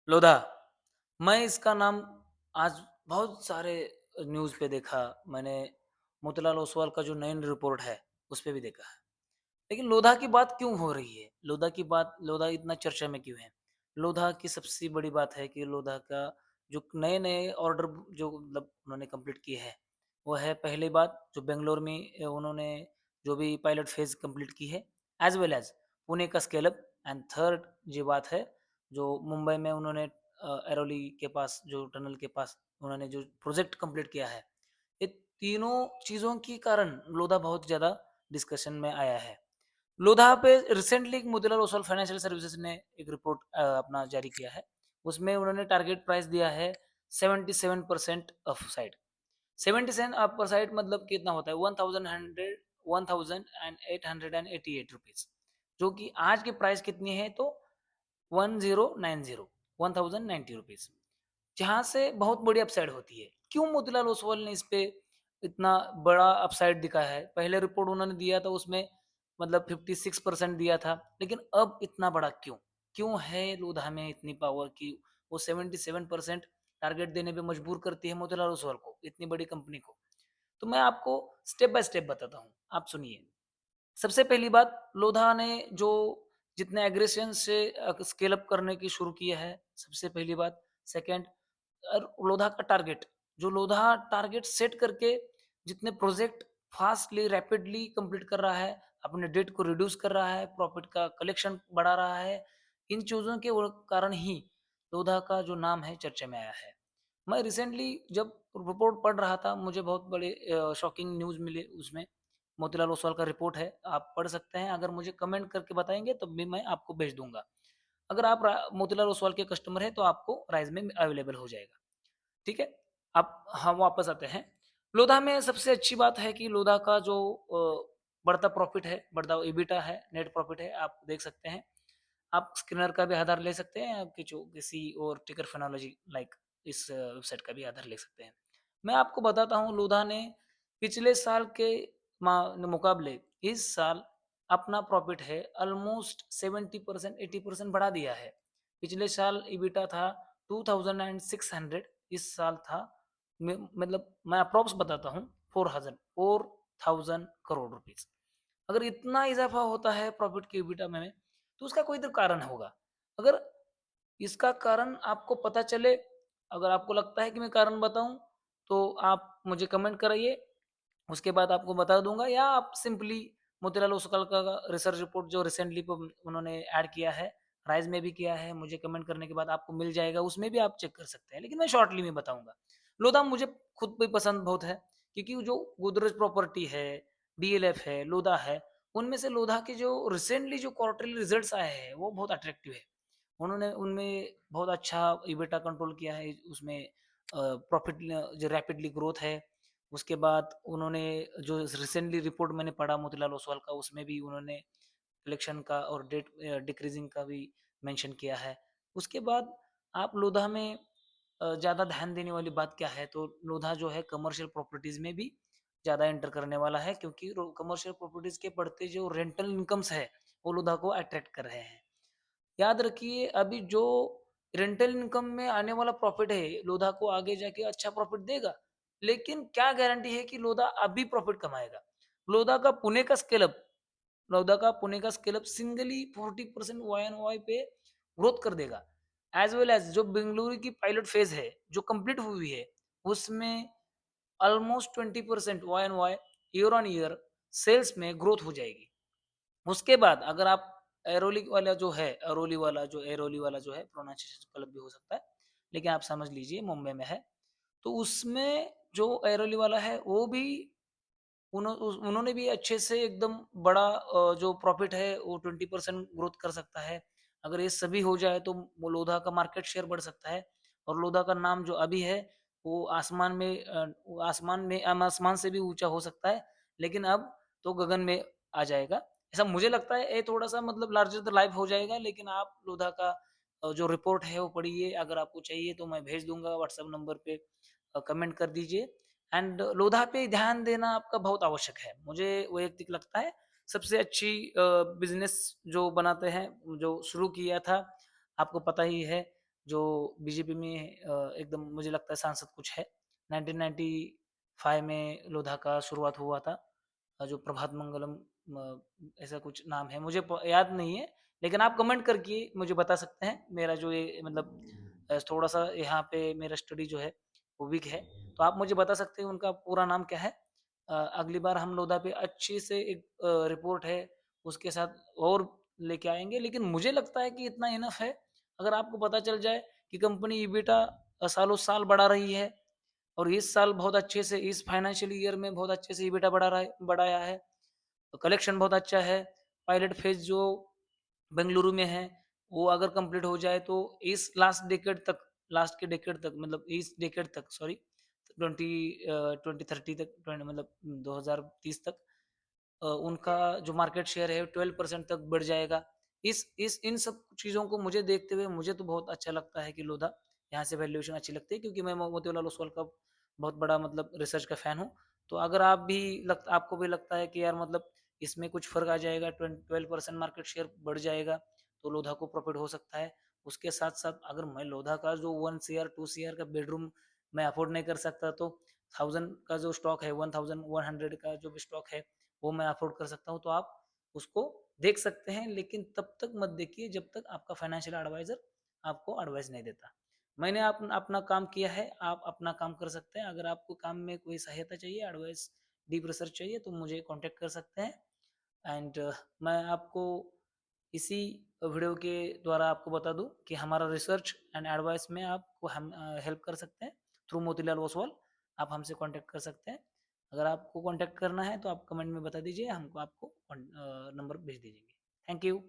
लोधा। मैं इसका नाम आज बहुत सारे न्यूज़ पे देखा। मैंने मोतीलाल ओसवाल का जो नयन रिपोर्ट है, उस पे भी देखा है। लेकिन लोधा की बात क्यों हो रही है? लोधा इतना चर्चा में क्यों है? लोधा की सबसे बड़ी बात है कि लोधा का जो नए-नए ऑर्डर जो मतलब उन्होंने कंप्लीट किए हैं, वो है पहली बात जो बैंगलोर में उन्होंने जो भी पायलट फेज़ कंप्लीट की है, एज़ वेल एज़ पुणे का स्केल अप एंड थर्ड ये बात है, जो मुंबई में उन्होंने एरोली के पास जो टनल के पास उन्होंने जो प्रोजेक्ट कंप्लीट किया है, ये तीनों चीज़ों के कारण लोधा बहुत ज़्यादा डिस्कशन में आया है। लोधा पे recently Motilal Oswal financial services ने एक रिपोर्ट अपना जारी किया है। उसमें उन्होंने टारगेट प्राइस दिया है 77% अपसाइड। 77 अपर साइड मतलब कितना होता है 1888 रुपीज, जो कि आज की प्राइस कितनी है तो 1090 1090 रुपीज, जहाँ से बहुत बड़ी अपसाइड होती है। क्यों मोतीलाल ओसवाल ने इस पे इतना बड़ा अपसाइड दिखाया है? पहले रिपोर्ट उन्होंने दिया था उसमें मतलब 56% दिया था, लेकिन अब इतना बड़ा क्यों? क्यों है लोधा में इतनी पावर कि वो 77% टारगेट देने पे मजबूर करती है मोतीलाल ओसवाल को, इतनी बड़ी कंपनी को? तो मैं आपको स्टेप बाय स्टेप बताता हूँ, आप सुनिए। सबसे पहली बात, लोधा ने जो जितने एग्रेशन से स्केल अप करने की शुरू किया है, सबसे पहली बात। सेकंड, लोधा का टारगेट, जो लोधा टारगेट सेट करके जितने प्रोजेक्ट फास्टली रैपिडली कंप्लीट कर रहा है, अपने डेट को रिड्यूस कर रहा है, प्रॉफिट का कलेक्शन बढ़ा रहा है, इन चीज़ों के कारण ही लोधा का जो नाम है चर्चा में आया है। मैं रिसेंटली जब रिपोर्ट पढ़ रहा था, मुझे बहुत बड़े शॉकिंग न्यूज़ मिले उसमें। मोतीलाल ओसवाल का रिपोर्ट है, आप पढ़ सकते हैं। अगर मुझे कमेंट करके बताएँगे तब भी मैं आपको भेज दूँगा। अगर आप मोतीलाल ओसवाल के कस्टमर हैं तो आपको राइज़ में अवेलेबल हो जाएगा। ठीक है? अब हम वापस आते हैं। लोधा में सबसे अच्छी बात है कि लोधा का जो बढ़ता प्रॉफ़िट है, बढ़ता एबिटा है, नेट प्रॉफ़िट है, आप देख सकते हैं। आप स्किनर का भी आधार ले सकते हैं, आपकी जो किसी और टिकर फिनोलॉजी लाइक इस वेबसाइट का भी आधार ले सकते हैं। मैं आपको बताता हूँ, लोधा ने पिछले साल के मुकाबले इस साल अपना प्रॉफ़िट है ऑलमोस्ट 70% 80% बढ़ा दिया है। पिछले साल एबिटा था 2600, इस साल था मतलब मैं अप्रॉक्स बताता हूँ 4000 करोड़ रुपीज़। अगर इतना इज़ाफ़ा होता है प्रॉफ़िट के एबिटा में, तो उसका कोई तो कारण होगा। अगर इसका कारण आपको पता चले, अगर आपको लगता है कि मैं कारण बताऊँ, तो आप मुझे कमेंट कराइए, उसके बाद आपको बता दूँगा, या आप सिंपली मोतीलाल ओसवाल का रिसर्च रिपोर्ट जो रिसेंटली उन्होंने ऐड किया है, राइज़ में भी किया है, मुझे कमेंट करने के बाद आपको मिल जाएगा, उसमें भी आप चेक कर सकते हैं। लेकिन मैं शॉर्टली में बताऊँगा। लोधा मुझे खुद भी पसंद बहुत है, क्योंकि जो गोदरेज प्रॉपर्टी है, डीएलएफ है, लोधा है, उनमें से लोधा के जो रिसेंटली जो क्वार्टरली रिजल्ट्स आए हैं, वो बहुत अट्रैक्टिव है। उन्होंने उनमें बहुत अच्छा एबिटा कंट्रोल किया है, उसमें प्रॉफिट जो रैपिडली ग्रोथ है। उसके बाद उन्होंने जो रिसेंटली रिपोर्ट मैंने पढ़ा मोतीलाल ओसवाल का, उसमें भी उन्होंने कलेक्शन का और डेट डिक्रीजिंग का भी मेंशन किया है। उसके बाद आप लोधा में ज़्यादा ध्यान देने वाली बात क्या है, तो लोधा जो है कमर्शियल प्रॉपर्टीज़ में भी ज़्यादा एंटर करने वाला है, क्योंकि कमर्शियल प्रॉपर्टीज़ के बढ़ते जो रेंटल इनकम्स है, वो लोधा को अट्रैक्ट कर रहे हैं। याद रखिए, अभी जो रेंटल इनकम में आने वाला प्रॉफिट है, लोधा को आगे जाके अच्छा प्रॉफिट देगा। लेकिन क्या गारंटी है कि लोधा अभी प्रॉफिट कमाएगा? लोधा का पुणे का स्केल अप लोधा का पुणे का scale up singly 40% Y N Y पे ग्रोथ कर देगा। एज वेल एज जो बेंगलुरु की पायलट फेज है, जो कंप्लीट हुई है, उसमें almost 20% Y N Y year on year sales में ग्रोथ हो जाएगी। उसके बाद अगर आप एरोली वाला जो है, प्रोनाउंसिएशन गलत भी हो सकता है, लेकिन आप समझ लीजिए मुंबई में है। तो उसमें जो एरोली वाला है, वो भी उन्होंने भी अच्छे से एकदम बड़ा जो प्रॉफिट है वो 20% ग्रोथ कर सकता है। अगर ये सभी हो जाए तो वो लोधा का मार्केट शेयर बढ़ सकता है, और लोधा का नाम जो अभी है वो आसमान से भी ऊँचा हो सकता है, लेकिन अब तो गगन में आ जाएगा। ऐसा मुझे लगता है, ये थोड़ा-सा मतलब लार्जर दैन लाइफ हो जाएगा, लेकिन आप लोधा का जो रिपोर्ट है वो पढ़िए, अगर आपको चाहिए तो मैं भेज दूँगा व्हाट्सएप नंबर पे, कमेंट कर दीजिए। एंड लोधा पे ध्यान देना आपका बहुत आवश्यक है। मुझे वैयक्तिक लगता है सबसे अच्छी बिज़नेस जो बनाते हैं, जो शुरू किया था, आपको पता ही है, जो बीजेपी में एकदम मुझे लगता है सांसद कुछ है। 1995 में लोधा का शुरुआत हुआ था। जो प्रभात मंगलम ऐसा कुछ नाम है, मुझे याद नहीं है, लेकिन आप कमेंट करके मुझे बता सकते हैं। मेरा जो ये मतलब थोड़ा सा यहाँ पे मेरा स्टडी जो है वो वीक है, तो आप मुझे बता सकते हैं उनका पूरा नाम क्या है। अगली बार हम लोधा पे अच्छी से एक रिपोर्ट है उसके साथ और लेके आएंगे, लेकिन मुझे लगता है कि इतना इनफ है। अगर आपको पता चल जाए कि कंपनी ईबिटा सालों साल बढ़ा रही है और इस साल बहुत अच्छे से, इस फाइनेंशियल ईयर में बहुत अच्छे से ईबिटा बढ़ाया है, तो कलेक्शन बहुत अच्छा है, पायलट फेज जो बेंगलुरु में है वो अगर कंप्लीट हो जाए तो इस लास्ट के डेकेड तक, मतलब इस डेकेड तक, सॉरी, 2030 तक, 20 मतलब 2030 तक उनका जो मार्केट शेयर है 12% तक बढ़ जाएगा। इस इन सब चीज़ों को मुझे देखते हुए मुझे तो बहुत अच्छा लगता है कि लोधा यहाँ से वैल्यूएशन अच्छी लगती है, क्योंकि मैं मोतीलाल ओसवाल का बहुत बड़ा मतलब रिसर्च का फैन हूँ। तो अगर आपको भी लगता है कि यार मतलब इसमें कुछ फर्क आ जाएगा, 12% मार्केट शेयर बढ़ जाएगा, तो लोधा को प्रॉफिट हो सकता है। उसके साथ साथ अगर मैं लोधा का जो 1 CR 2 CR का बेडरूम मैं अफोर्ड नहीं कर सकता, तो 1000 का जो स्टॉक है, 1100 का जो भी स्टॉक है वो मैं अफोर्ड कर सकता हूँ। तो आप उसको देख सकते हैं, लेकिन तब तक मत देखिए जब तक आपका फाइनेंशियल एडवाइजर आपको एडवाइस नहीं देता। मैंने अपना काम किया है, आप अपना काम कर सकते हैं। अगर आपको काम में कोई सहायता चाहिए, एडवाइस, डीप रिसर्च चाहिए, तो मुझे कांटेक्ट कर सकते हैं। एंड मैं आपको इसी वीडियो के द्वारा आपको बता दूं कि हमारा रिसर्च एंड एडवाइस में आपको हम हेल्प कर सकते हैं थ्रू मोतीलाल ओसवाल। आप हमसे कांटेक्ट कर सकते हैं। अगर आपको कांटेक्ट करना है तो आप कमेंट में बता दीजिए, हमको आपको नंबर भेज दीजिएंगे। Thank you.